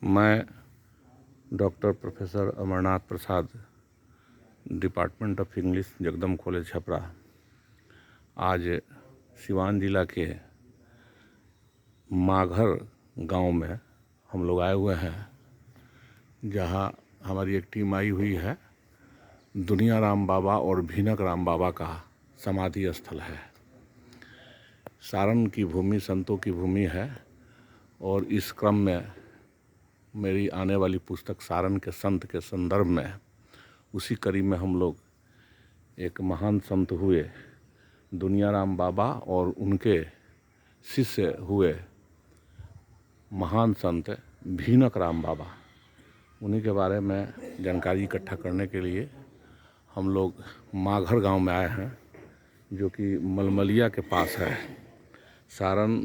मैं doctor professor Amarnath Prasad, department of English, Jagdam college Chhapra, आज सिवान जिला के माघर गांव में हम लोग आए हुए हैं, जहां हमारी एक टीम आई हुई है। दुनिया राम बाबा और भीनक राम बाबा का समाधि स्थल है। सारण की भूमि संतों की भूमि है और इस क्रम में मेरी आने वाली पुस्तक सारण के संत के संदर्भ में, उसी कड़ी में हम लोग एक महान संत हुए दुनिया राम बाबा और उनके शिष्य हुए महान संत भीनक राम बाबा, उन्हीं के बारे में जानकारी इकट्ठा करने के लिए हम लोग माघर गांव में आए हैं, जो कि मलमलिया के पास है। सारण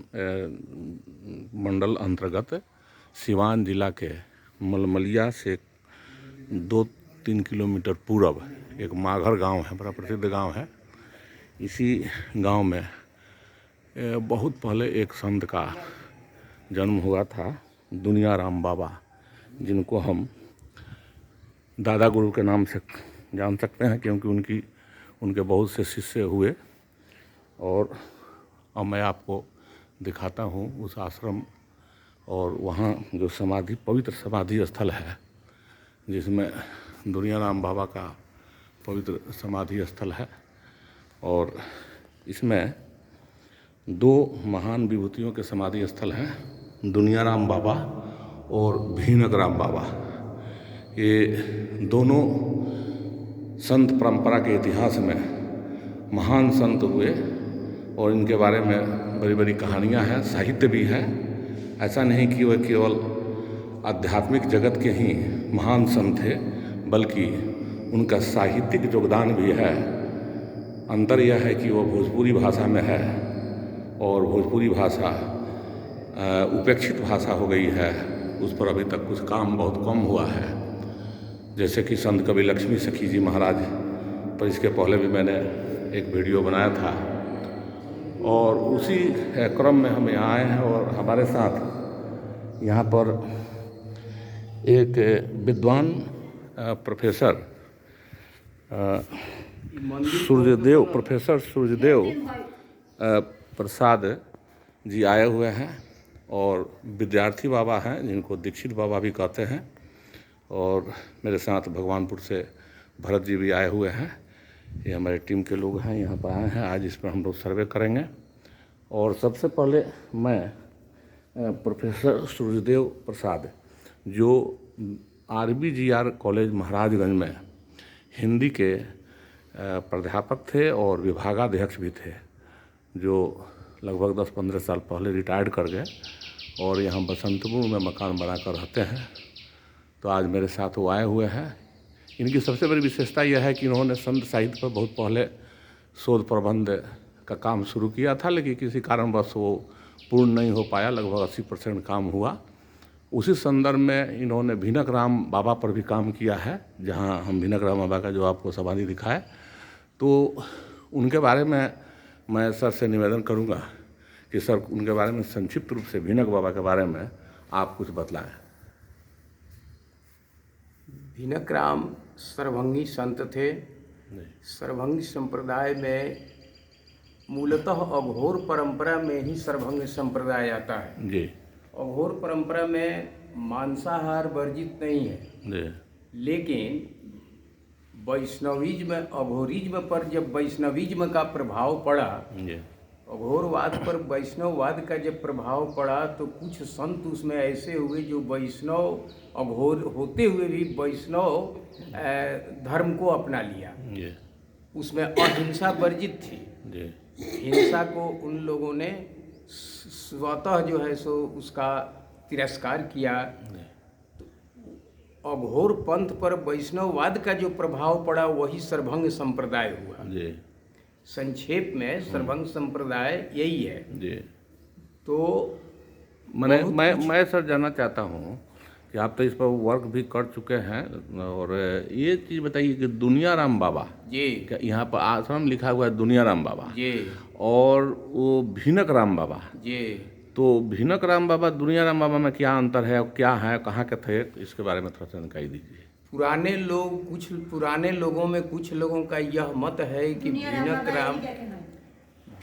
मंडल अंतर्गत सिवान जिला के मलमलिया से 2-3 किलोमीटर पूरब एक माघर गांव है, बड़ा प्रसिद्ध गांव है। इसी गांव में बहुत पहले एक संत का जन्म हुआ था, दुनिया राम बाबा, जिनको हम दादा गुरु के नाम से जान सकते हैं, क्योंकि उनके बहुत से शिष्य हुए। और अब मैं आपको दिखाता हूँ उस आश्रम और वहाँ जो समाधि, पवित्र समाधि स्थल है, जिसमें दुनिया राम बाबा का पवित्र समाधि स्थल है। और इसमें 2 महान विभूतियों के समाधि स्थल हैं, दुनिया राम बाबा और भीनक राम बाबा। ये दोनों संत परंपरा के इतिहास में महान संत हुए और इनके बारे में बड़ी बड़ी कहानियाँ हैं, साहित्य भी है। ऐसा नहीं कि वह केवल आध्यात्मिक जगत के ही महान संत थे, बल्कि उनका साहित्यिक योगदान भी है। अंतर यह है कि वह भोजपुरी भाषा में है और भोजपुरी भाषा उपेक्षित भाषा हो गई है, उस पर अभी तक कुछ काम बहुत कम हुआ है। जैसे कि संत कवि लक्ष्मी सखी जी महाराज पर इसके पहले भी मैंने एक वीडियो बनाया था, और उसी क्रम में हम यहाँ आए हैं। और हमारे साथ यहाँ पर एक विद्वान प्रोफेसर सूर्यदेव प्रसाद जी आए हुए हैं, और विद्यार्थी बाबा हैं जिनको दीक्षित बाबा भी कहते हैं। और मेरे साथ भगवानपुर से भरत जी भी आए हुए हैं। ये हमारे टीम के लोग हैं, यहाँ पर आए हैं। आज इस पर हम लोग सर्वे करेंगे। और सबसे पहले मैं प्रोफेसर सूर्यदेव प्रसाद, जो RBGR कॉलेज महाराजगंज में हिंदी के प्राध्यापक थे और विभागाध्यक्ष भी थे, जो लगभग 10-15 साल पहले रिटायर्ड कर गए और यहाँ बसंतपुर में मकान बनाकर रहते हैं। तो आज मेरे साथ वो आए हुए हैं। इनकी सबसे बड़ी विशेषता यह है कि इन्होंने संत साहित्य पर बहुत पहले शोध प्रबंध का काम शुरू किया था, लेकिन किसी कारणवश वो पूर्ण नहीं हो पाया। लगभग 80% काम हुआ। उसी संदर्भ में इन्होंने भीनक राम बाबा पर भी काम किया है, जहां हम भीनक राम बाबा का जो आपको समाधि दिखाए, तो उनके बारे में मैं सर से निवेदन करूंगा कि सर उनके बारे में संक्षिप्त रूप से, भीनक बाबा के बारे में आप कुछ बतलाएं। भीनक राम सर्वभंगी संत थे। सर्वभंगी संप्रदाय में मूलतः अघोर परंपरा में ही सर्वभंग संप्रदाय आता है जी। अघोर परंपरा में मांसाहार वर्जित नहीं है जी। लेकिन वैष्णविज्म, अघोरिज्म पर जब वैष्णविज्म का प्रभाव पड़ा, जी। अघोरवाद पर वैष्णववाद का जब प्रभाव पड़ा, तो कुछ संत उसमें ऐसे हुए जो वैष्णव, अघोर होते हुए भी वैष्णव धर्म को अपना लिया। जी। उसमें अहिंसा वर्जित थी। जी। हिंसा को उन लोगों ने स्वतः जो है सो उसका तिरस्कार किया। तो अघोर पंथ पर वैष्णववाद का जो प्रभाव पड़ा, वही सर्वभंग संप्रदाय हुआ। जी। संक्षेप में सर्वभंग संप्रदाय यही है। जी। तो मैं सर जानना चाहता हूँ कि आप तो इस पर वर्क भी कर चुके हैं, और ये चीज़ बताइए कि दुनिया राम बाबा जी, क्या यहाँ पर आश्रम लिखा हुआ है दुनिया राम बाबा जी, और वो भीनक राम बाबा, जी, तो भीनक राम बाबा दुनिया राम बाबा में क्या अंतर है, क्या है, कहाँ के थे, इसके बारे में थोड़ा सा जानकारी दीजिए। कुछ पुराने लोगों में कुछ लोगों का यह मत है कि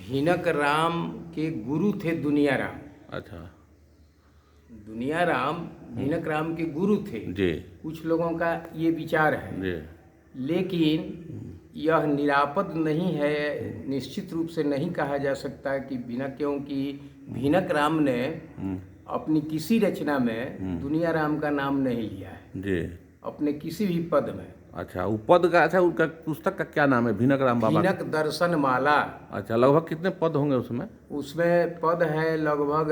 भीनक राम के गुरु थे दुनिया राम। अच्छा। दुनिया राम भीनक राम के गुरु थे जी। कुछ लोगों का ये विचार है जी। लेकिन यह निरापद नहीं है, निश्चित रूप से नहीं कहा जा सकता कि भीनक, क्योंकि भीनक राम ने अपनी किसी रचना में दुनिया राम का नाम नहीं लिया है जी। अपने किसी भी पद में। अच्छा, वो पद का, अच्छा उनका पुस्तक का क्या नाम है भीनक राम बाबा? भीनक दर्शन माला। अच्छा, लगभग कितने पद होंगे उसमें? उसमें पद है लगभग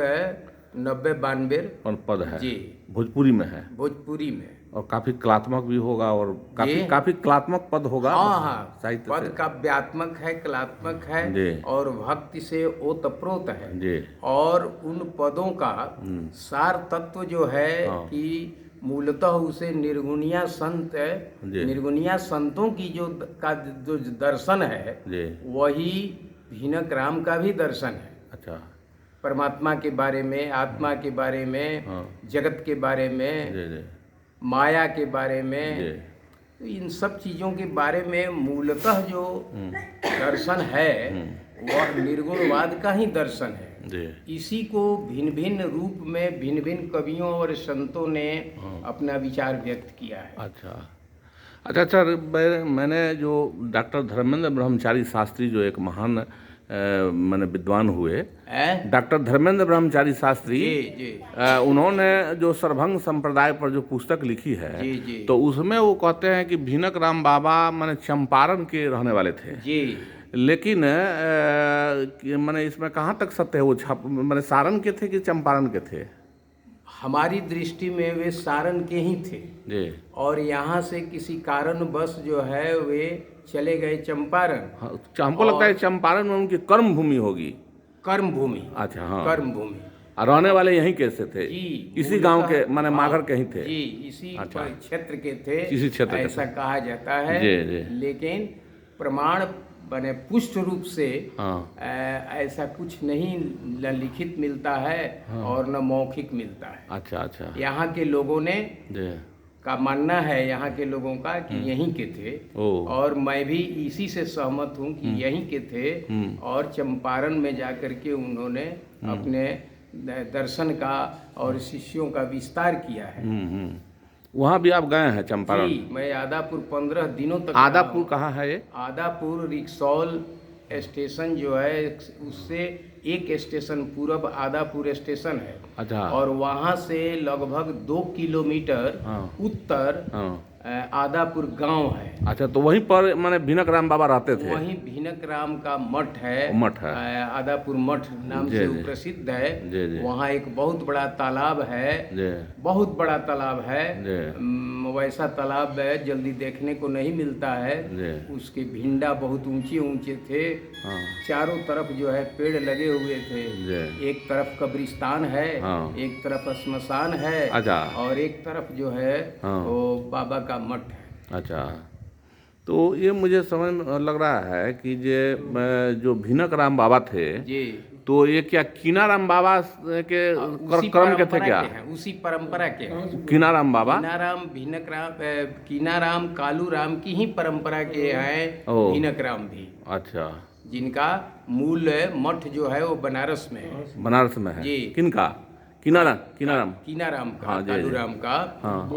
90-92 पद है जी। भोजपुरी में है? भोजपुरी में। और काफी कलात्मक भी होगा और काफी कलात्मक पद होगा। हाँ, साहित्य पद काव्यात्मक है, कलात्मक है और भक्ति से ओतप्रोत है जी। और उन पदों का सार तत्व जो है कि मूलतः उसे निर्गुणिया संत, निर्गुणिया संतों की जो दर्शन है वही भीनक राम का भी दर्शन है। अच्छा। परमात्मा के बारे में, आत्मा के बारे में, जगत के बारे में, माया के बारे में, तो इन सब चीज़ों के बारे में मूलतः जो दर्शन है वह निर्गुणवाद का ही दर्शन है। इसी को भिन्न भिन्न रूप में भिन्न भिन्न कवियों और संतों ने अपना विचार व्यक्त किया है। अच्छा सर, मैंने जो डॉक्टर धर्मेंद्र ब्रह्मचारी शास्त्री जो एक महान मैंने विद्वान हुए, डॉक्टर धर्मेंद्र ब्रह्मचारी शास्त्री जी। उन्होंने जो सरभंग संप्रदाय पर जो पुस्तक लिखी है जी। तो उसमें वो कहते हैं कि भीनक राम बाबा माने चंपारण के रहने वाले थे जी। लेकिन मैंने इसमें कहाँ तक सत्य है? वो मैंने सारण के थे कि चंपारण के थे? हमारी दृष्टि में वे सारण के ही थे जी। और यहाँ से किसी कारणवश जो है वे चले गए चंपारण। हाँ, हमको लगता है चंपारण में उनकी कर्म भूमि होगी। कर्म भूमि। अच्छा। हाँ, कर्म भूमि। रहने वाले यहीं कैसे थे? इसी गांव के, माने माघर के ही थे जी, इसी क्षेत्र के थे, इसी क्षेत्र के ऐसा कहा जाता है। जी। लेकिन प्रमाण बने पुष्ट रूप से ऐसा कुछ नहीं न लिखित मिलता है और न मौखिक मिलता है। अच्छा। यहाँ के लोगों ने का मानना है, यहाँ के लोगों का कि यहीं के थे और मैं भी इसी से सहमत हूँ कि यहीं के थे और चंपारण में जाकर के उन्होंने अपने दर्शन का और शिष्यों का विस्तार किया है। वहाँ भी आप गए हैं चंपारण? जी, मैं आदापुर 15 दिनों तक। आदापुर कहाँ है ये? आदापुर रिक्सौल स्टेशन जो है उससे एक स्टेशन पूरब आदापुर स्टेशन है। अच्छा। और वहाँ से लगभग 2 किलोमीटर उत्तर आदापुर गांव है। अच्छा, तो वहीं पर माने भीनक राम बाबा रहते थे? वहीं भीनक राम का मठ है, आदापुर मठ नाम से प्रसिद्ध है। वहाँ एक बहुत बड़ा तालाब है, बहुत बड़ा तालाब है। वैसा तालाब है जल्दी देखने को नहीं मिलता है। उसके भिंडा बहुत ऊंचे ऊंचे थे। चारों तरफ जो है पेड़ लगे हुए थे। एक तरफ कब्रिस्तान है, एक तरफ श्मशान है और एक तरफ जो है वो बाबा का मठ है। अच्छा, तो ये मुझे समझ में लग रहा है कि जो भीनक राम बाबा थे जी, तो ये क्या कीनाराम बाबा के क्रम के थे क्या? उसी परंपरा के हैं। कीनाराम बाबा, कीनाराम, भीनक राम, कीनाराम कालू राम की ही परंपरा के हैं भीनक राम भी। अच्छा, जिनका मूल मठ जो है वो बनारस में है। बनारस में है जी। किनका? कीनाराम का, कालू राम का।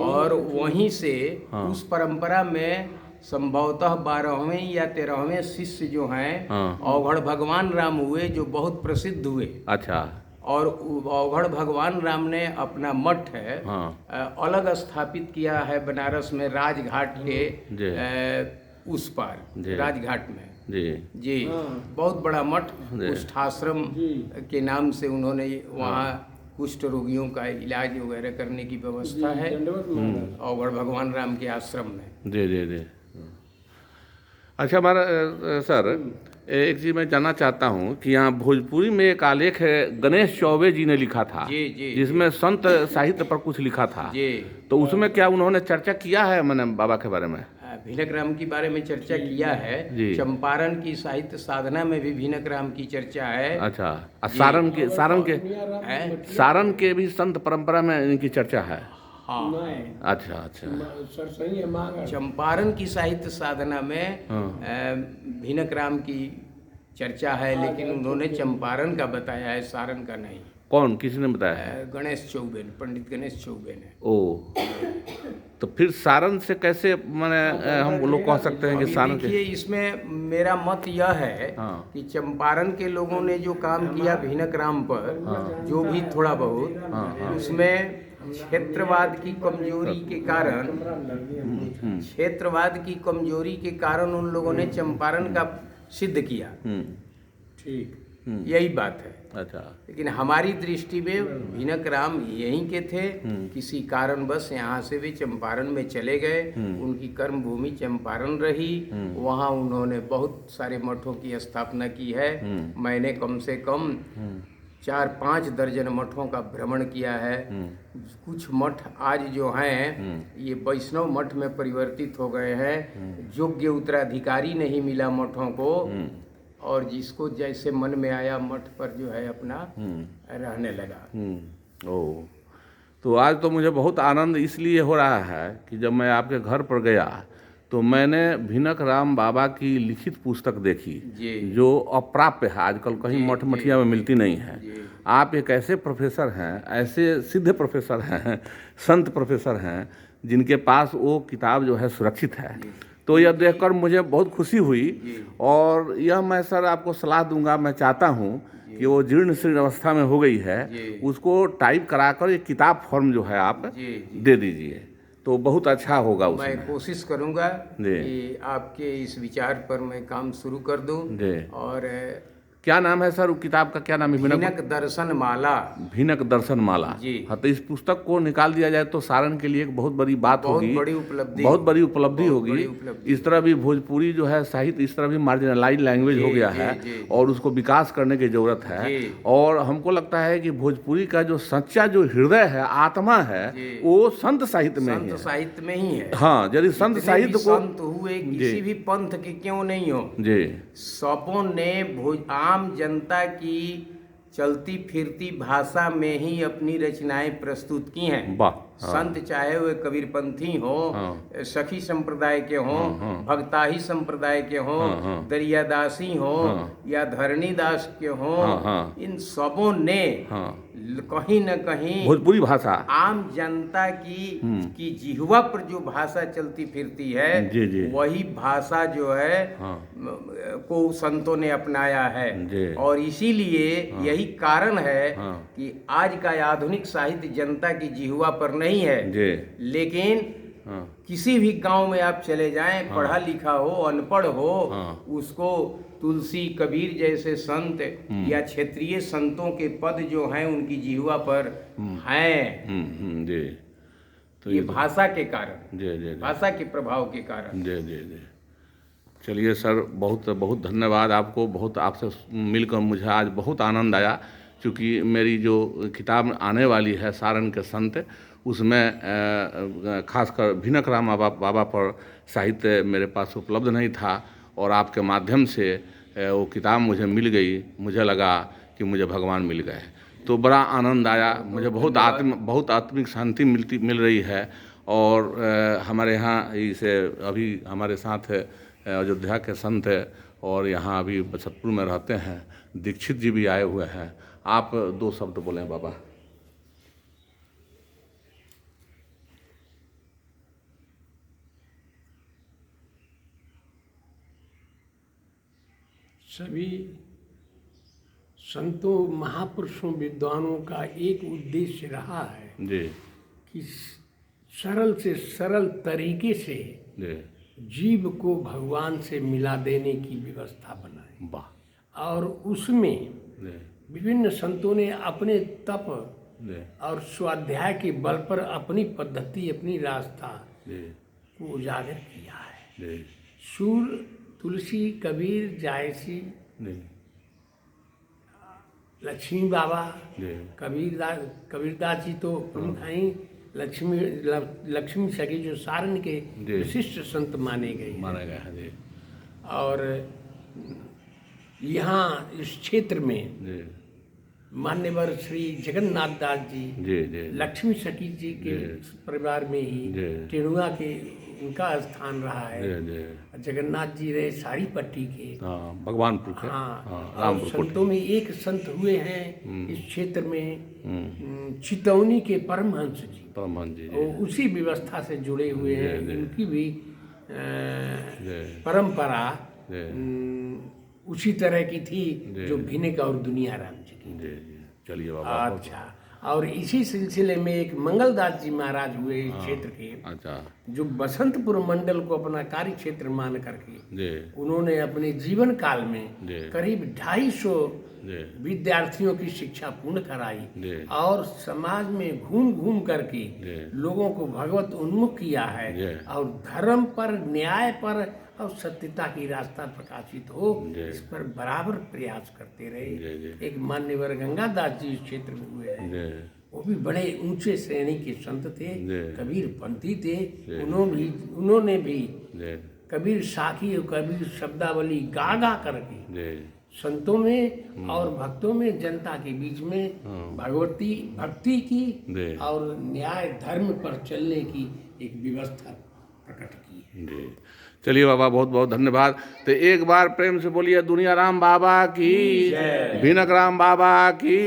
और वहीं से उस परंपरा में संभवतः 12वें या 13वें शिष्य जो हैं अवघड़ भगवान राम हुए, जो बहुत प्रसिद्ध हुए। अच्छा। और अवघड़ भगवान राम ने अपना मठ है अलग स्थापित किया है बनारस में, राजघाट के उस पार राजघाट में। जी, बहुत बड़ा मठ, कुष्ठाश्रम के नाम से उन्होंने वहाँ कुष्ठ रोगियों का इलाज वगैरह करने की व्यवस्था है अवघड़ भगवान राम के आश्रम में। जी। अच्छा, हमारा सर एक चीज़ मैं जानना चाहता हूँ कि यहाँ भोजपुरी में एक आलेख है गणेश चौबे जी ने लिखा था। जी। जिसमें संत साहित्य पर कुछ लिखा था। जी। तो उसमें क्या उन्होंने चर्चा किया है मैंने बाबा के बारे में? भिनक राम के बारे में चर्चा किया है। जी। चंपारण की साहित्य साधना में भी भिनक राम की चर्चा है। अच्छा, और जी। हैं? सारण के भी संत परंपरा में इनकी चर्चा है। हाँ, अच्छा अच्छा। चंपारण की साहित्य साधना में हाँ। भिनक राम की चर्चा है, लेकिन उन्होंने चंपारण का बताया है, सारण का नहीं। कौन, किसने बताया है? गणेश चौबे ने, पंडित गणेश चौबे ने। ओ, तो फिर सारण से कैसे माने हम लोग कह सकते हैं कि अभी सारण देखिए, के? इसमें मेरा मत यह है हाँ। कि चंपारण के लोगों ने जो काम किया भिनक राम पर, जो भी थोड़ा बहुत, उसमें क्षेत्रवाद की कमजोरी के कारण, क्षेत्रवाद की कमजोरी के कारण उन लोगों ने चंपारण का सिद्ध किया। ठीक, यही बात है। अच्छा। लेकिन हमारी दृष्टि में भिनक राम यहीं के थे, किसी कारणवश यहाँ से भी चंपारण में चले गए। उनकी कर्म भूमि चंपारण रही, वहाँ उन्होंने बहुत सारे मठों की स्थापना की है। मैंने कम से कम 4-5 दर्जन मठों का भ्रमण किया है। कुछ मठ आज जो हैं ये वैष्णव मठ में परिवर्तित हो गए हैं। योग्य उत्तराधिकारी नहीं मिला मठों को, और जिसको जैसे मन में आया मठ पर जो है अपना रहने लगा। ओ, तो आज तो मुझे बहुत आनंद इसलिए हो रहा है कि जब मैं आपके घर पर गया तो मैंने भिनक राम बाबा की लिखित पुस्तक देखी, जो अप्राप्य है, आजकल कहीं मठ मठिया में मिलती नहीं है। आप एक ऐसे प्रोफेसर हैं, ऐसे सिद्ध प्रोफेसर हैं, संत प्रोफेसर हैं, जिनके पास वो किताब जो है सुरक्षित है। तो यह देखकर मुझे बहुत खुशी हुई, और यह मैं सर आपको सलाह दूंगा। मैं चाहता हूं कि वो जीर्ण शीर्ण अवस्था में हो गई है, उसको टाइप कराकर एक किताब फॉर्म जो है आप दे दीजिए, तो बहुत अच्छा होगा। मैं कोशिश करूंगा कि आपके इस विचार पर मैं काम शुरू कर दूं। और क्या नाम है सर वो किताब का, क्या नाम है? भिनक दर्शन माला। भिनक दर्शन माला जी। हाँ, तो इस पुस्तक को निकाल दिया जाए तो सारण के लिए एक बहुत बड़ी बात होगी, बहुत बड़ी उपलब्धि, बहुत बड़ी उपलब्धि होगी। इस तरह भी भोजपुरी जो है साहित्य इस तरह भी मार्जिनलाइज लैंग्वेज हो गया है, और उसको विकास करने की जरूरत है। और हमको लगता है कि भोजपुरी का जो सच्चा जो हृदय है, आत्मा है, वो संत साहित्य में ही है। हाँ, यदि संत साहित्य को, संत हुए किसी भी पंथ के क्यों नहीं हो जी, सबों ने आम जनता की चलती फिरती भाषा में ही अपनी रचनाएं प्रस्तुत की हैं। संत चाहे वे कबीरपंथी हो, सखी संप्रदाय के हों, भक्ताही संप्रदाय के हों, दरियादासी हो, या धरणीदास के हों, इन सबों ने कहीं न कहीं भोजपुरी भाषा आम जनता की जिह्वा पर जो भाषा चलती फिरती है, वही भाषा जो है को संतों ने अपनाया है। और इसीलिए यही कारण है कि आज का आधुनिक साहित्य जनता की जिह्वा पर नहीं है, लेकिन किसी भी गांव में आप चले जाएं, पढ़ा लिखा हो अनपढ़ हो, उसको तुलसी कबीर जैसे संत या क्षेत्रीय संतों के पद जो हैं उनकी जिह्वा पर हैं। जी, तो ये भाषा के कारण, जी, भाषा के प्रभाव के कारण। जी जी जी। चलिए सर, बहुत बहुत धन्यवाद आपको। बहुत आपसे मिलकर मुझे आज बहुत आनंद आया, क्योंकि मेरी जो किताब आने वाली है सारण के संत, उसमें खासकर भिनक राम बाबा पर साहित्य मेरे पास उपलब्ध नहीं था, और आपके माध्यम से वो किताब मुझे मिल गई। मुझे लगा कि मुझे भगवान मिल गए, तो बड़ा आनंद आया मुझे। बहुत आत्मिक शांति मिल रही है। और हमारे यहाँ इसे अभी हमारे साथ अयोध्या के संत और यहाँ अभी बछतपुर में रहते हैं दीक्षित जी भी आए हुए हैं। आप 2 शब्द बोलें बाबा। सभी संतों महापुरुषों विद्वानों का एक उद्देश्य रहा है जी, कि सरल से सरल तरीके से जीव को भगवान से मिला देने की व्यवस्था बनाए। वाह। और उसमें विभिन्न संतों ने अपने तप और स्वाध्याय के बल पर अपनी पद्धति, अपनी रास्ता को उजागर किया है। सूर, तुलसी, कबीर, जायसी, लक्ष्मी बाबा, कबीरदास जी तो प्रमुख हैं, लक्ष्मी सखी जो सारण के जी। विशिष्ट संत माने गए हैं। माना गया है जी। और यहाँ इस क्षेत्र में जी मान्यवर श्री जगन्नाथ दास जी जी जी लक्ष्मी सखी जी के जी। परिवार में ही जी। टेणुआ के उनका स्थान रहा है। जी जी। जगन्नाथ जी रहे सारी पट्टी के। हाँ भगवानपुर के। हाँ, और रामपुर कोठी। संतों में एक संत हुए हैं इस क्षेत्र में, हम्म, चितौनी के परमहंस जी, परमहंस जी वो उसी व्यवस्था से जुड़े हुए हैं। जी। उनकी भी जी परंपरा जी उसी तरह की थी जी। जो भिनक और दुनियाराम जी की। जी जी। चलिए बाबा। अच्छा, और इसी सिलसिले में एक मंगलदास जी महाराज हुए इस क्षेत्र के, अच्छा जो बसंतपुर मंडल को अपना कार्य क्षेत्र मान करके जी उन्होंने अपने जीवन काल में जी। करीब 250 जी विद्यार्थियों की शिक्षा पूर्ण जी। कराई और समाज में घूम घूम करके जी। लोगों को भगवत उन्मुख किया है जी। और धर्म पर, न्याय पर और सत्यता की रास्ता प्रकाशित हो, जी। इस पर बराबर प्रयास करते जी, रहे। जी। एक मान्यवर गंगादास जी इस क्षेत्र में हुए हैं, जी वो भी बड़े ऊंचे श्रेणी के संत थे, जी। कबीर पंथी थे। उन्होंने भी जी कबीर साखी और कबीर शब्दावली गा गा करके जी संतों में और भक्तों में, जनता के बीच में भक्ति की जी। और न्याय धर्म पर चलने की एक व्यवस्था प्रकट की है। जी। चलिए बाबा, बहुत बहुत धन्यवाद। तो एक बार प्रेम से बोलिए दुनिया राम बाबा की, भिनक राम बाबा की।